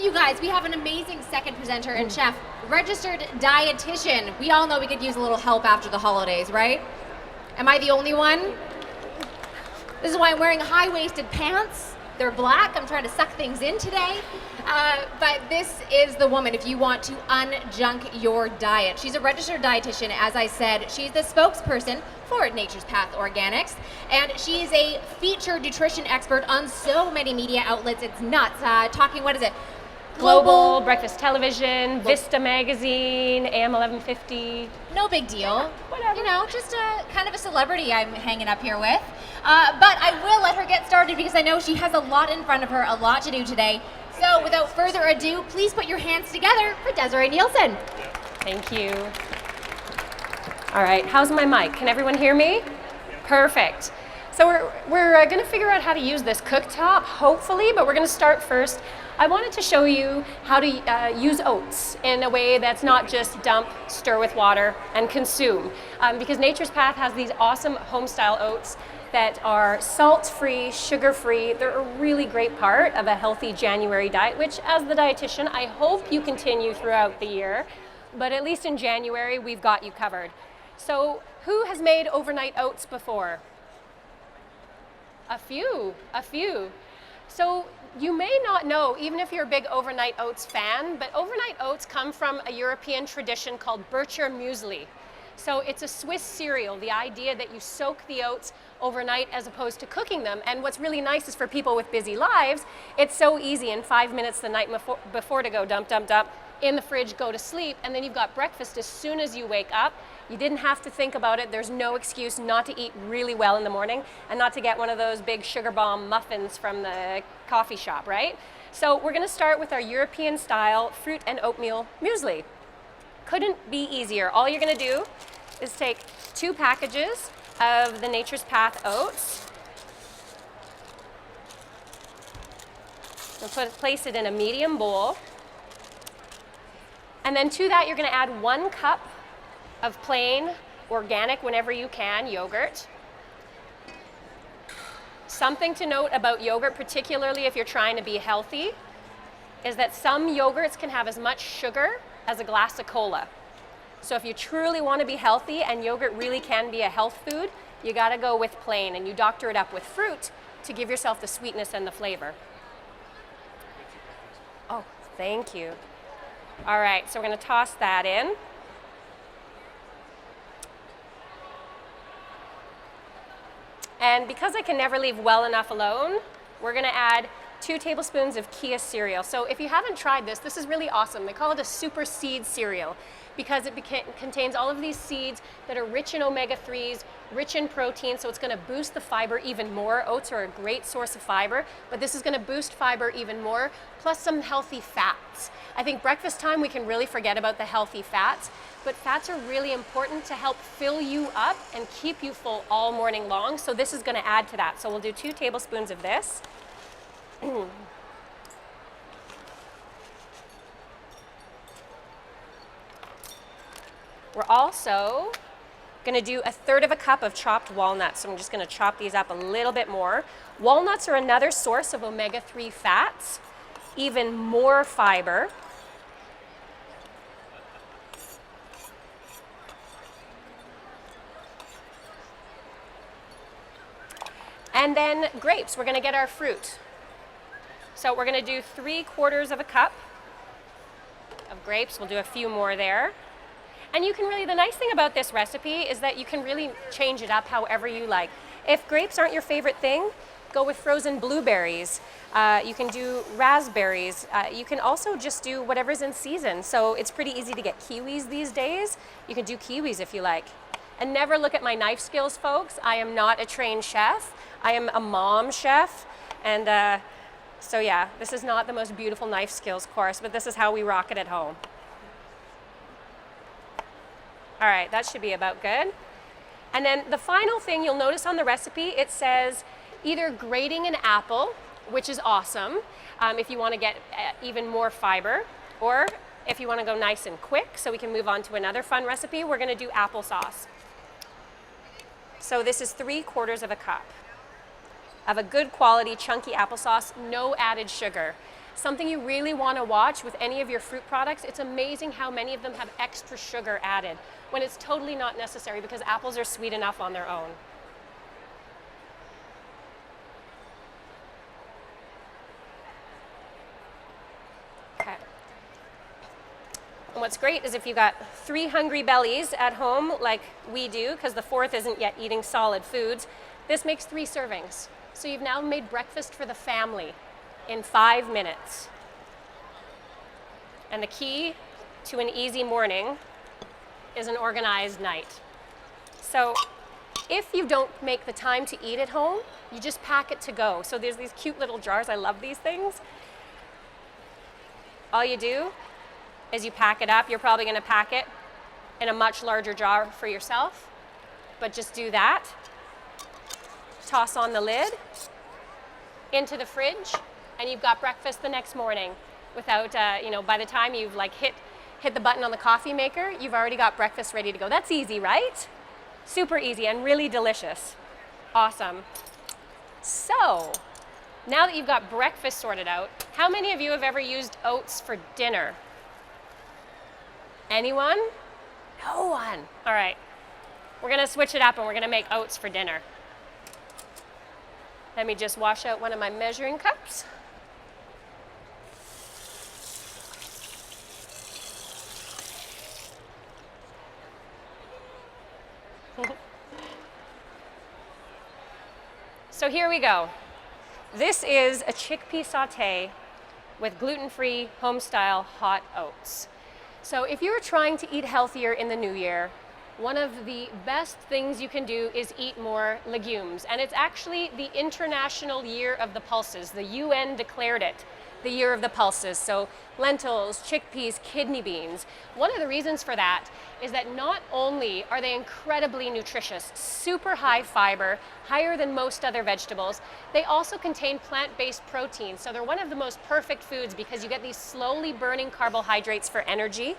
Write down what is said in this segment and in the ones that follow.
You guys, we have an amazing second presenter and chef, registered dietitian. We all know we could use a little help after the holidays, right? Am I the only one? This is why I'm wearing high-waisted pants. They're black. I'm trying to suck things in today. But this is the woman if you want to unjunk your diet. She's a registered dietitian, as I said. She's the spokesperson for Nature's Path Organics, and she's a featured nutrition expert on so many media outlets. It's nuts. Talking, what is it? Global, Breakfast Television, Vista Magazine, AM 1150. No big deal. Yeah, whatever. You know, just kind of a celebrity I'm hanging up here with. But I will let her get started because I know she has a lot in front of her, a lot to do today. So without further ado, please put your hands together for Desiree Nielsen. Thank you. All right, how's my mic? Can everyone hear me? Perfect. So we're going to figure out how to use this cooktop, hopefully, but we're going to start first. I wanted to show you how to use oats in a way that's not just dump, stir with water, and consume. Because Nature's Path has these awesome home-style oats that are salt-free, sugar-free. They're a really great part of a healthy January diet, which as the dietitian, I hope you continue throughout the year. But at least in January, we've got you covered. So who has made overnight oats before? A few. So you may not know, even if you're a big overnight oats fan, but overnight oats come from a European tradition called Bircher muesli. So it's a Swiss cereal, the idea that you soak the oats overnight as opposed to cooking them. And what's really nice is for people with busy lives, it's so easy in 5 minutes the night before to go dump, in the fridge, go to sleep, and then you've got breakfast as soon as you wake up. You didn't have to think about it. There's no excuse not to eat really well in the morning and not to get one of those big sugar bomb muffins from the coffee shop, right? So we're gonna start with our European style fruit and oatmeal muesli. Couldn't be easier. All you're gonna do is take 2 packages of the Nature's Path oats. You'll place it in a medium bowl. And then to that, you're gonna add 1 cup of plain, organic, whenever you can, yogurt. Something to note about yogurt, particularly if you're trying to be healthy, is that some yogurts can have as much sugar as a glass of cola. So if you truly want to be healthy, and yogurt really can be a health food, you gotta go with plain, and you doctor it up with fruit to give yourself the sweetness and the flavor. Oh, thank you. All right, so we're gonna toss that in. And because I can never leave well enough alone, we're gonna add 2 tablespoons of Kia cereal. So if you haven't tried this, this is really awesome. They call it a super seed cereal because it contains all of these seeds that are rich in omega-3s, rich in protein, so it's gonna boost the fiber even more. Oats are a great source of fiber, but this is gonna boost fiber even more, plus some healthy fats. I think breakfast time, we can really forget about the healthy fats, but fats are really important to help fill you up and keep you full all morning long, so this is gonna add to that. So we'll do 2 tablespoons of this. We're also gonna do 1/3 cup of chopped walnuts. So I'm just gonna chop these up a little bit more. Walnuts are another source of omega-3 fats, even more fiber. And then grapes, we're gonna get our fruit. So we're gonna do 3/4 cup of grapes. We'll do a few more there. And you can really, the nice thing about this recipe is that you can really change it up however you like. If grapes aren't your favorite thing, go with frozen blueberries. You can do raspberries. You can also just do whatever's in season. So it's pretty easy to get kiwis these days. You can do kiwis if you like. And never look at my knife skills, folks. I am not a trained chef. I am a mom chef. And so yeah, this is not the most beautiful knife skills course, but this is how we rock it at home. All right, that should be about good. And then the final thing you'll notice on the recipe, it says either grating an apple, which is awesome if you want to get even more fiber, or if you want to go nice and quick so we can move on to another fun recipe, we're going to do applesauce. So this is 3/4 cup of a good quality chunky applesauce, no added sugar. Something you really want to watch with any of your fruit products, it's amazing how many of them have extra sugar added when it's totally not necessary because apples are sweet enough on their own. Okay. And what's great is if you got 3 hungry bellies at home like we do, because the 4th isn't yet eating solid foods, this makes 3 servings. So you've now made breakfast for the family in 5 minutes. And the key to an easy morning is an organized night. So if you don't make the time to eat at home, you just pack it to go. So there's these cute little jars. I love these things. All you do is you pack it up. You're probably going to pack it in a much larger jar for yourself, but just do that. Toss on the lid into the fridge, and you've got breakfast the next morning without, by the time you've like hit the button on the coffee maker, you've already got breakfast ready to go. That's easy, right? Super easy and really delicious. Awesome. So, now that you've got breakfast sorted out, how many of you have ever used oats for dinner? Anyone? No one. All right. We're going to switch it up and we're going to make oats for dinner. Let me just wash out one of my measuring cups. So here we go. This is a chickpea sauté with gluten-free home-style hot oats. So if you're trying to eat healthier in the new year, one of the best things you can do is eat more legumes. And it's actually the International Year of the Pulses. The UN declared it the Year of the Pulses. So lentils, chickpeas, kidney beans. One of the reasons for that is that not only are they incredibly nutritious, super high fiber, higher than most other vegetables, they also contain plant-based protein. So they're one of the most perfect foods because you get these slowly burning carbohydrates for energy,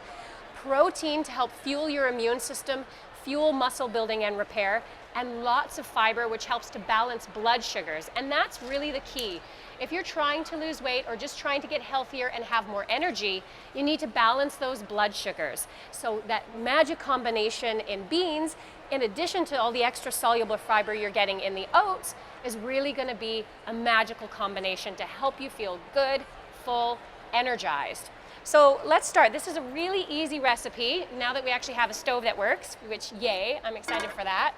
protein to help fuel your immune system, fuel muscle building and repair, and lots of fiber which helps to balance blood sugars. And that's really the key. If you're trying to lose weight or just trying to get healthier and have more energy, you need to balance those blood sugars. So that magic combination in beans, in addition to all the extra soluble fiber you're getting in the oats, is really going to be a magical combination to help you feel good, full, energized. So let's start. This is a really easy recipe now that we actually have a stove that works, which yay, I'm excited for that.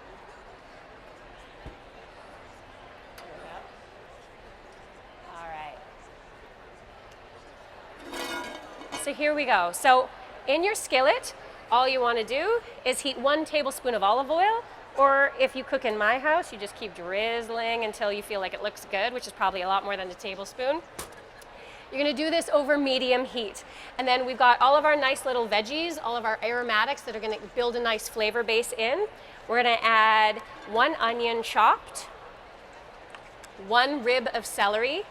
So here we go. So in your skillet, all you want to do is heat 1 tablespoon of olive oil, or if you cook in my house, you just keep drizzling until you feel like it looks good, which is probably a lot more than a tablespoon. You're going to do this over medium heat. And then we've got all of our nice little veggies, all of our aromatics that are going to build a nice flavor base in. We're going to add 1 onion chopped, 1 rib of celery,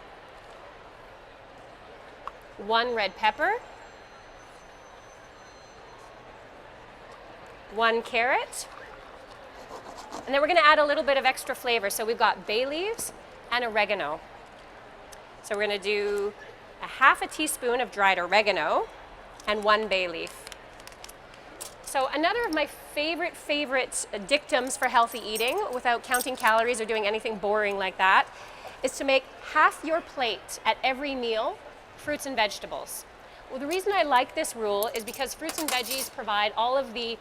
1 red pepper, 1 carrot, and then we're going to add a little bit of extra flavor. So we've got bay leaves and oregano. So we're going to do a half a teaspoon of dried oregano and 1 bay leaf. So another of my favorite dictums for healthy eating, without counting calories or doing anything boring like that, is to make half your plate at every meal fruits and vegetables. Well, the reason I like this rule is because fruits and veggies provide all of the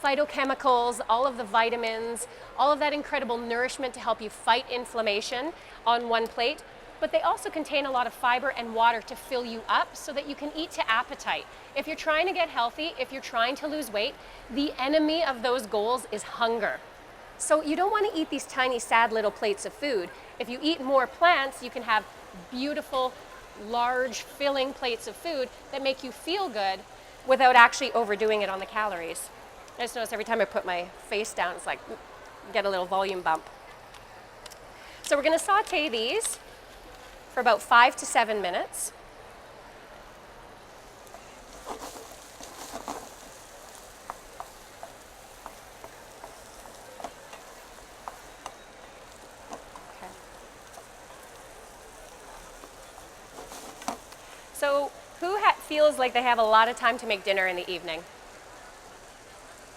phytochemicals, all of the vitamins, all of that incredible nourishment to help you fight inflammation on 1 plate, but they also contain a lot of fiber and water to fill you up so that you can eat to appetite. If you're trying to get healthy, if you're trying to lose weight, the enemy of those goals is hunger. So you don't want to eat these tiny, sad little plates of food. If you eat more plants, you can have beautiful, large, filling plates of food that make you feel good without actually overdoing it on the calories. I just notice every time I put my face down, it's like, get a little volume bump. So we're going to saute these for about 5 to 7 minutes. So who feels like they have a lot of time to make dinner in the evening?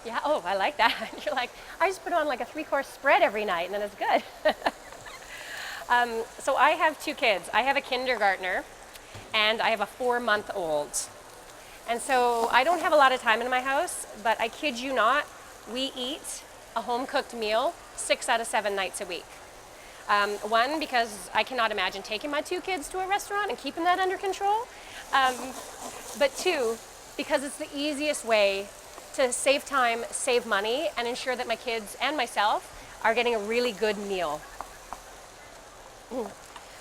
Yeah, oh, I like that. You're like, I just put on like a 3-course spread every night and then it's good. So I have 2 kids. I have a kindergartner and I have a 4-month-old. And so I don't have a lot of time in my house, but I kid you not, we eat a home-cooked meal 6 out of 7 nights a week. One, because I cannot imagine taking my 2 kids to a restaurant and keeping that under control. But 2, because it's the easiest way to save time, save money, and ensure that my kids and myself are getting a really good meal.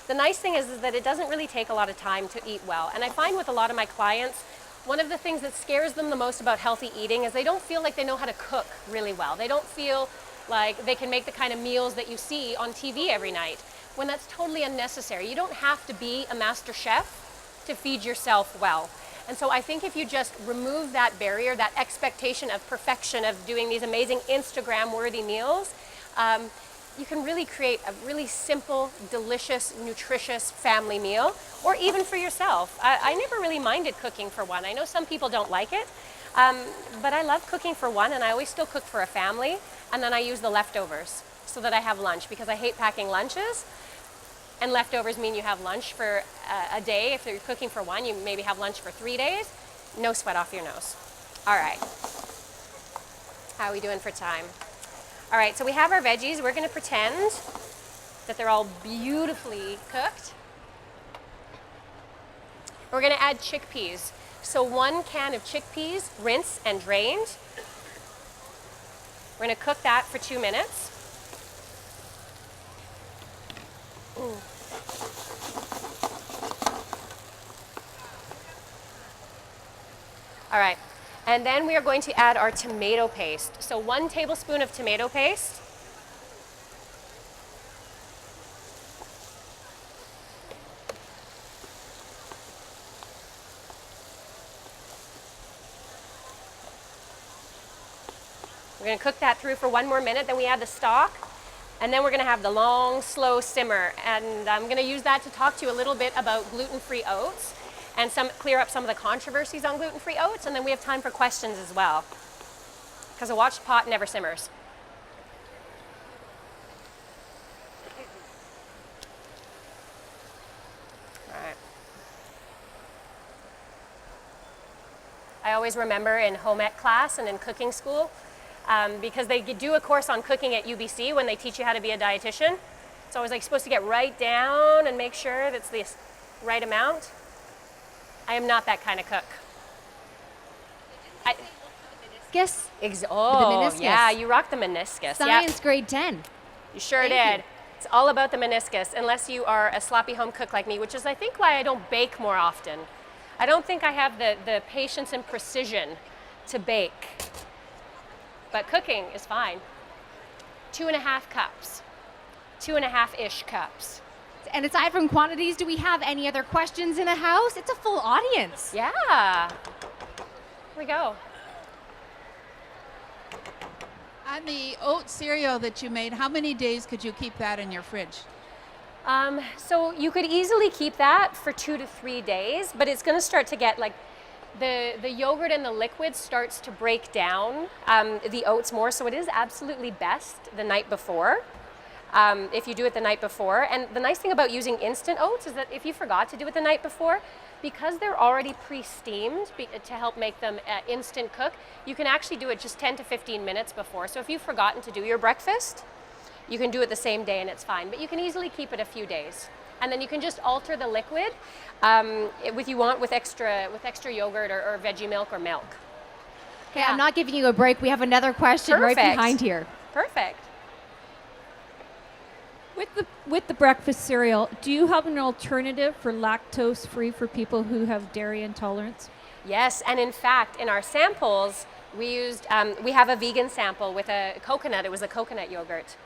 The nice thing is that it doesn't really take a lot of time to eat well. And I find with a lot of my clients, one of the things that scares them the most about healthy eating is they don't feel like they know how to cook really well. They don't feel like they can make the kind of meals that you see on TV every night, when that's totally unnecessary. You don't have to be a master chef to feed yourself well. And so I think if you just remove that barrier, that expectation of perfection of doing these amazing Instagram-worthy meals, you can really create a really simple, delicious, nutritious family meal, or even for yourself. I never really minded cooking for one. I know some people don't like it, but I love cooking for one, and I always still cook for a family, and then I use the leftovers so that I have lunch, because I hate packing lunches, and leftovers mean you have lunch for a day. If you're cooking for one, you maybe have lunch for 3 days. No sweat off your nose. All right. How are we doing for time? All right, so we have our veggies. We're gonna pretend that they're all beautifully cooked. We're gonna add chickpeas. So 1 can of chickpeas, rinsed and drained. We're gonna cook that for 2 minutes. All right, and then we are going to add our tomato paste. So 1 tablespoon of tomato paste. We're gonna cook that through for 1 more minute, then we add the stock, and then we're gonna have the long, slow simmer. And I'm gonna use that to talk to you a little bit about gluten-free oats and clear up some of the controversies on gluten-free oats, and then we have time for questions as well, because a watched pot never simmers. All right. I always remember in home ec class and in cooking school, because they do a course on cooking at UBC when they teach you how to be a dietitian. It's always like supposed to get right down and make sure that's the right amount. I am not that kind of cook. Meniscus? Oh, meniscus. yeah, you rock the meniscus. Science grade 10. You sure Thank did. you. It's all about the meniscus, unless you are a sloppy home cook like me, which is I think why I don't bake more often. I don't think I have the patience and precision to bake. But cooking is fine. 2.5 cups. 2.5-ish cups. And aside from quantities, do we have any other questions in the house? It's a full audience. Yeah. Here we go. On the oat cereal that you made, how many days could you keep that in your fridge? So you could easily keep that for 2 to 3 days, but it's going to start to get like the yogurt and the liquid starts to break down the oats more. So it is absolutely best the night before. If you do it the night before. And the nice thing about using instant oats is that if you forgot to do it the night before, because they're already pre-steamed to help make them instant cook, you can actually do it just 10 to 15 minutes before. So if you've forgotten to do your breakfast, you can do it the same day and it's fine. But you can easily keep it a few days. And then you can just alter the liquid with extra yogurt or veggie milk or milk. Okay, I'm not giving you a break. We have another question right behind here. Perfect. With the breakfast cereal, do you have an alternative for lactose-free for people who have dairy intolerance? Yes, and in fact, in our samples, we have a vegan sample with a coconut. It was a coconut yogurt.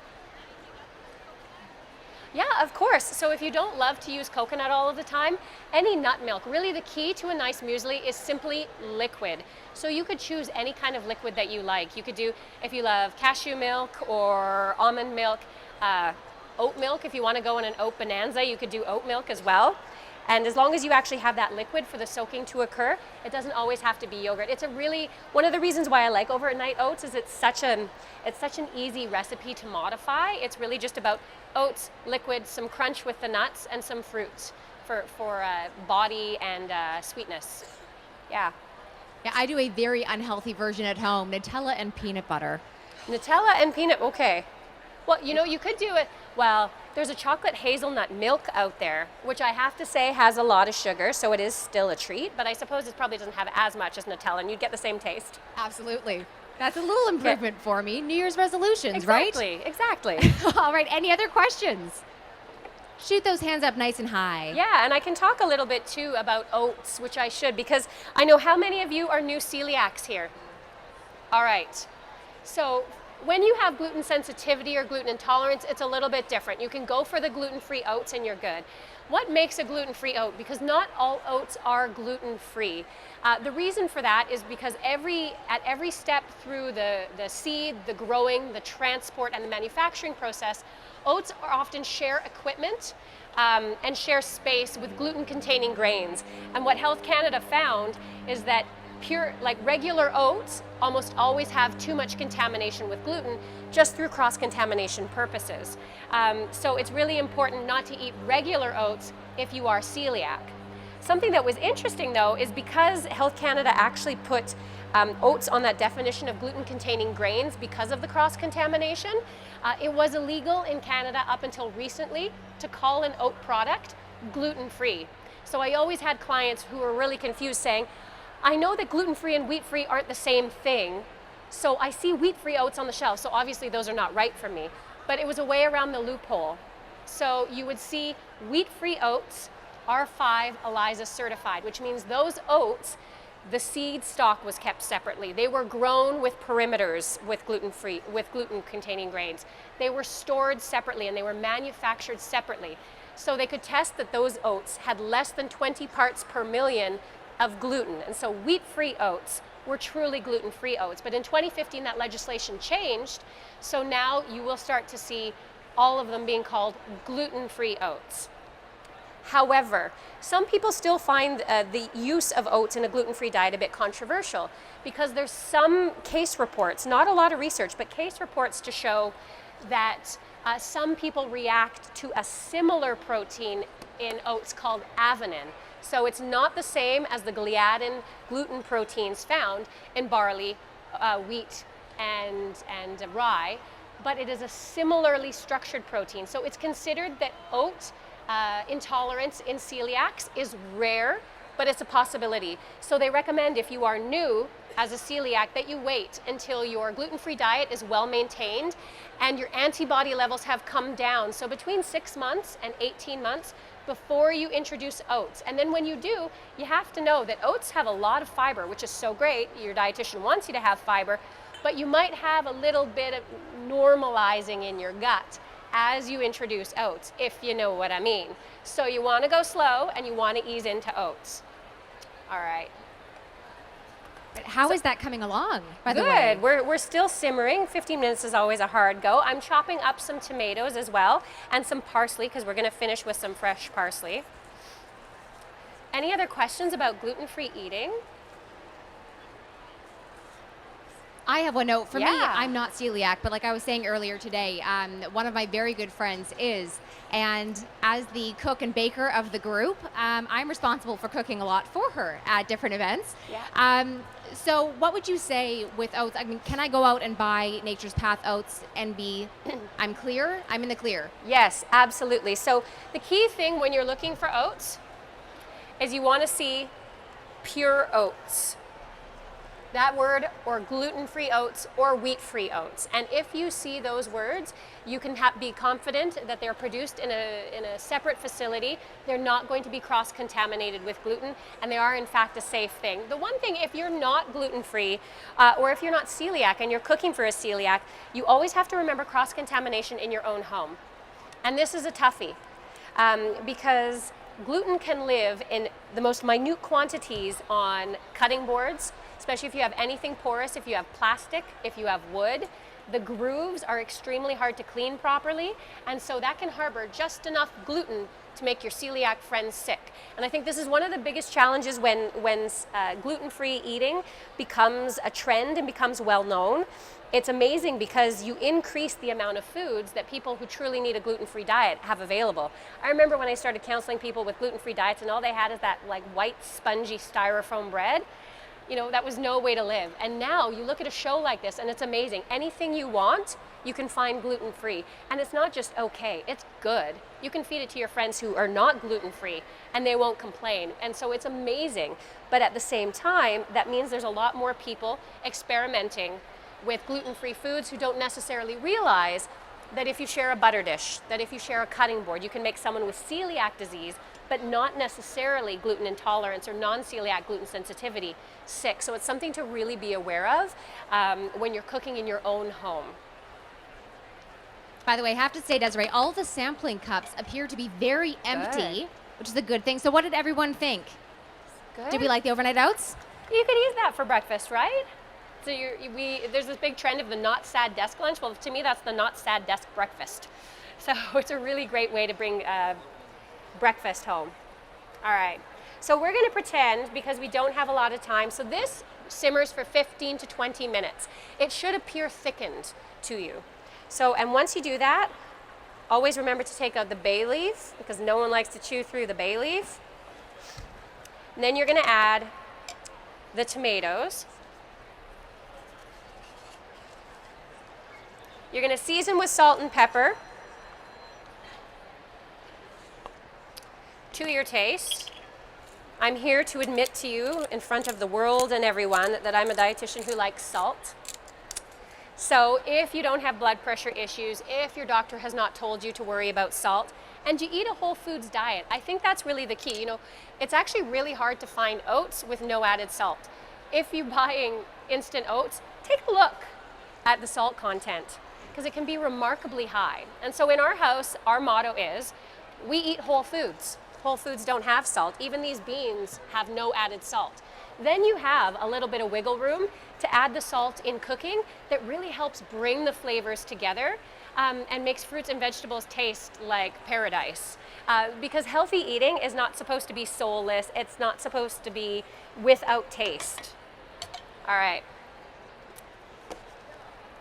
Yeah, of course. So if you don't love to use coconut all of the time, any nut milk. Really the key to a nice muesli is simply liquid. So you could choose any kind of liquid that you like. You could do, if you love cashew milk or almond milk, oat milk. If you want to go in an oat bonanza, you could do oat milk as well. And as long as you actually have that liquid for the soaking to occur, it doesn't always have to be yogurt. It's one of the reasons why I like Overnight Oats is it's such an easy recipe to modify. It's really just about oats, liquid, some crunch with the nuts, and some fruits for body and sweetness. Yeah. Yeah, I do a very unhealthy version at home, Nutella and peanut butter. Nutella and peanut, okay. Well, you could do it, well, there's a chocolate hazelnut milk out there, which I have to say has a lot of sugar, so it is still a treat, but I suppose it probably doesn't have as much as Nutella, and you'd get the same taste. Absolutely. That's a little improvement for me. New Year's resolutions, right? Exactly. All right, any other questions? Shoot those hands up nice and high. Yeah, and I can talk a little bit too about oats, which I should, because I know how many of you are new celiacs here? All right. So when you have gluten sensitivity or gluten intolerance, it's a little bit different. You can go for the gluten-free oats and you're good. What makes a gluten-free oat? Because not all oats are gluten-free. The reason for that is because at every step through the seed, the growing, the transport, and the manufacturing process, oats often share equipment and share space with gluten-containing grains. And what Health Canada found is that regular oats almost always have too much contamination with gluten just through cross-contamination purposes. So it's really important not to eat regular oats if you are celiac. Something that was interesting though is because Health Canada actually put oats on that definition of gluten-containing grains because of the cross-contamination, it was illegal in Canada up until recently to call an oat product gluten-free. So I always had clients who were really confused saying, I know that gluten-free and wheat-free aren't the same thing, so I see wheat-free oats on the shelf, so obviously those are not right for me. But it was a way around the loophole. So you would see wheat-free oats, R5 ELISA certified, which means those oats, the seed stock was kept separately. They were grown with perimeters with gluten-containing grains. They were stored separately and they were manufactured separately. So they could test that those oats had less than 20 parts per million of gluten. And so wheat-free oats were truly gluten-free oats. But in 2015, that legislation changed. So now you will start to see all of them being called gluten-free oats. However, some people still find the use of oats in a gluten-free diet a bit controversial because there's some case reports, not a lot of research, but case reports to show that some people react to a similar protein in oats called avenin. So it's not the same as the gliadin gluten proteins found in barley, wheat, and rye, but it is a similarly structured protein. So it's considered that oat intolerance in celiacs is rare, but it's a possibility. So they recommend if you are new as a celiac that you wait until your gluten-free diet is well maintained and your antibody levels have come down. So between 6 months and 18 months before you introduce oats. And then when you do, you have to know that oats have a lot of fiber, which is so great. Your dietitian wants you to have fiber, but you might have a little bit of normalizing in your gut as you introduce oats, if you know what I mean. So you want to go slow and you want to ease into oats. All right. How is that coming along, by the way? Good. We're still simmering. 15 minutes is always a hard go. I'm chopping up some tomatoes as well and some parsley because we're going to finish with some fresh parsley. Any other questions about gluten-free eating? I have one note. For me, Yeah. I'm not celiac, but like I was saying earlier today, one of my very good friends is, and as the cook and baker of the group, I'm responsible for cooking a lot for her at different events. Yeah. So what would you say with oats? I mean, can I go out and buy Nature's Path oats and I'm clear? I'm in the clear. Yes, absolutely. So the key thing when you're looking for oats is you want to see pure oats. That word, or gluten-free oats or wheat-free oats. And if you see those words, you can be confident that they're produced in a separate facility. They're not going to be cross-contaminated with gluten, and they are in fact a safe thing. The one thing, if you're not gluten-free, or if you're not celiac and you're cooking for a celiac, you always have to remember cross-contamination in your own home. And this is a toughie, because gluten can live in the most minute quantities on cutting boards, especially if you have anything porous, if you have plastic, if you have wood. the grooves are extremely hard to clean properly, and so that can harbor just enough gluten to make your celiac friends sick. And I think this is one of the biggest challenges when gluten-free eating becomes a trend and becomes well known. It's amazing because you increase the amount of foods that people who truly need a gluten-free diet have available. I remember when I started counseling people with gluten-free diets and all they had is that like white spongy styrofoam bread. You know, that was no way to live. And now you look at a show like this and it's amazing. Anything you want, you can find gluten-free. And it's not just okay, it's good. You can feed it to your friends who are not gluten-free and they won't complain. And so it's amazing. But at the same time, that means there's a lot more people experimenting with gluten-free foods who don't necessarily realize that if you share a butter dish, that if you share a cutting board, you can make someone with celiac disease, but not necessarily gluten intolerance or non-celiac gluten sensitivity sick. So it's something to really be aware of when you're cooking in your own home. By the way, I have to say, Desiree, all the sampling cups appear to be very empty, which is a good thing. So what did everyone think? Good. Did we like the overnight oats? You could eat that for breakfast, right? So there's this big trend of the not sad desk lunch. Well, to me, that's the not sad desk breakfast. So it's a really great way to bring breakfast home. All right. So we're going to pretend, because we don't have a lot of time, so this simmers for 15 to 20 minutes. It should appear thickened to you. So, and once you do that, always remember to take out the bay leaf, because no one likes to chew through the bay leaf. And then you're going to add the tomatoes. You're going to season with salt and pepper to your taste. I'm here to admit to you in front of the world and everyone that I'm a dietitian who likes salt. So if you don't have blood pressure issues, if your doctor has not told you to worry about salt, and you eat a whole foods diet, I think that's really the key. You know, it's actually really hard to find oats with no added salt. If you're buying instant oats, take a look at the salt content, because it can be remarkably high. And so in our house, our motto is, we eat whole foods. Whole foods don't have salt. Even these beans have no added salt. Then you have a little bit of wiggle room to add the salt in cooking that really helps bring the flavors together and makes fruits and vegetables taste like paradise. Because healthy eating is not supposed to be soulless. It's not supposed to be without taste. All right.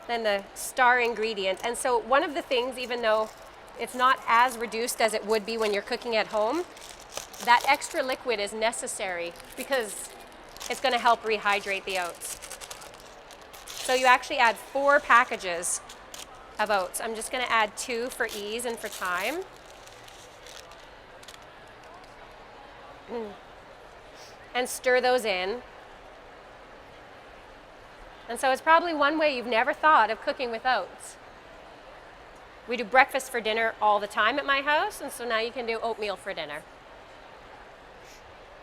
Then the star ingredient. And so one of the things, even though it's not as reduced as it would be when you're cooking at home, that extra liquid is necessary because it's going to help rehydrate the oats. So you actually add 4 packages of oats. I'm just going to add 2 for ease and for time. And stir those in. And so it's probably one way you've never thought of cooking with oats. We do breakfast for dinner all the time at my house, and so now you can do oatmeal for dinner.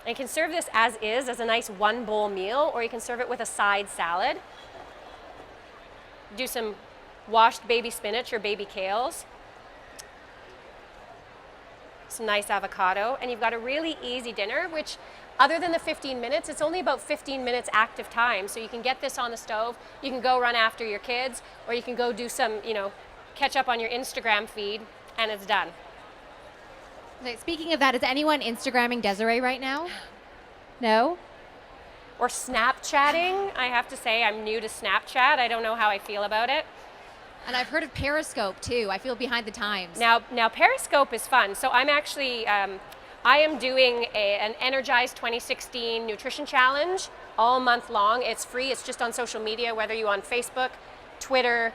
And you can serve this as is, as a nice 1-bowl meal, or you can serve it with a side salad. Do some washed baby spinach or baby kales. Some nice avocado, and you've got a really easy dinner, which other than the 15 minutes, it's only about 15 minutes active time. So you can get this on the stove, you can go run after your kids, or you can go do some, catch up on your Instagram feed, and it's done. Okay, speaking of that, is anyone Instagramming Desiree right now? No? Or Snapchatting. I have to say, I'm new to Snapchat. I don't know how I feel about it. And I've heard of Periscope too. I feel behind the times. Now Periscope is fun. So I'm actually, I am doing an Energize 2016 nutrition challenge all month long. It's free. It's just on social media, whether you're on Facebook, Twitter,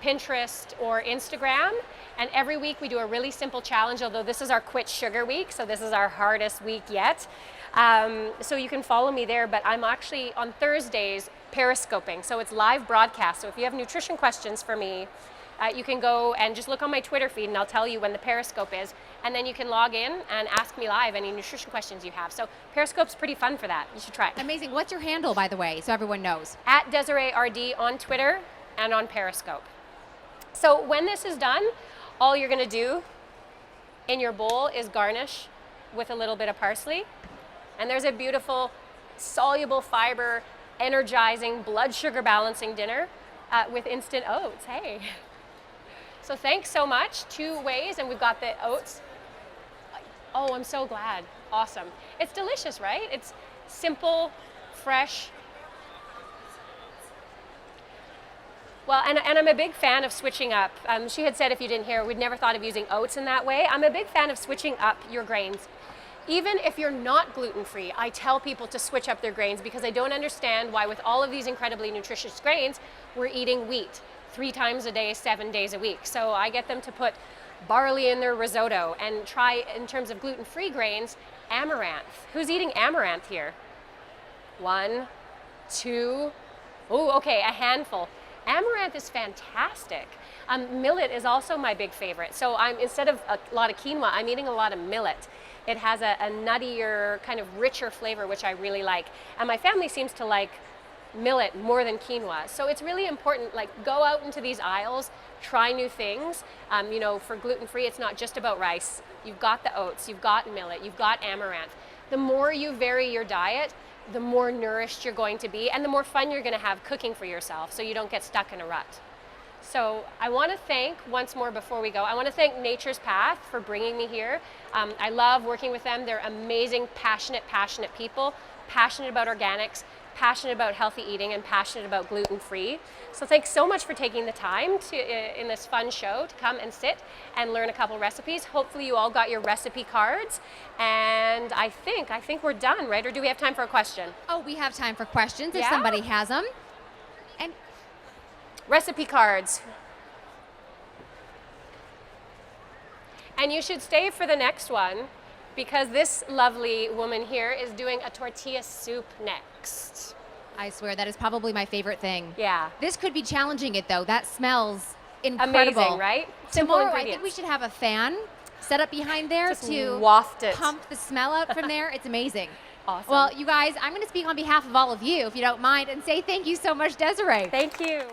Pinterest, or Instagram. And every week we do a really simple challenge, although this is our quit sugar week, so this is our hardest week yet. So you can follow me there, but I'm actually on Thursdays Periscoping. So it's live broadcast. So if you have nutrition questions for me, you can go and just look on my Twitter feed and I'll tell you when the Periscope is. And then you can log in and ask me live any nutrition questions you have. So Periscope's pretty fun for that. You should try it. Amazing. What's your handle, by the way, so everyone knows? At Desiree RD on Twitter and on Periscope. So when this is done, all you're gonna do in your bowl is garnish with a little bit of parsley. And there's a beautiful, soluble fiber, energizing, blood sugar balancing dinner with instant oats. Hey. So thanks so much. 2 ways, and we've got the oats. Oh, I'm so glad. Awesome. It's delicious, right? It's simple, fresh. Well, and I'm a big fan of switching up. She had said, if you didn't hear, we'd never thought of using oats in that way. I'm a big fan of switching up your grains. Even if you're not gluten-free, I tell people to switch up their grains because I don't understand why with all of these incredibly nutritious grains, we're eating wheat 3 times a day, 7 days a week. So I get them to put barley in their risotto and try, in terms of gluten-free grains, amaranth. Who's eating amaranth here? 1, 2, oh, okay, a handful. Amaranth is fantastic. Millet is also my big favorite. So instead of a lot of quinoa, I'm eating a lot of millet. It has a nuttier, kind of richer flavor, which I really like. And my family seems to like millet more than quinoa. So it's really important, like, go out into these aisles, try new things. You know, for gluten-free, it's not just about rice. You've got the oats, you've got millet, you've got amaranth. The more you vary your diet, the more nourished you're going to be and the more fun you're going to have cooking for yourself so you don't get stuck in a rut. So I want to thank, once more before we go, I want to thank Nature's Path for bringing me here. I love working with them. They're amazing, passionate people, passionate about organics, passionate about healthy eating, and passionate about gluten-free. So thanks so much for taking the time to, in this fun show, to come and sit and learn a couple recipes. Hopefully you all got your recipe cards, and I think we're done, right? Or do we have time for a question? Oh, we have time for questions if Yeah? somebody has them. And Recipe cards. And you should stay for the next one because this lovely woman here is doing a tortilla soup next. I swear that is probably my favorite thing. Yeah. This could be challenging it though. That smells incredible. Amazing, right? Simple Tomorrow, I think ingredients. we should have a fan set up behind there Just to waft it. pump the smell out from there. It's amazing. Awesome. Well, you guys, I'm going to speak on behalf of all of you, if you don't mind, and say thank you so much, Desiree. Thank you.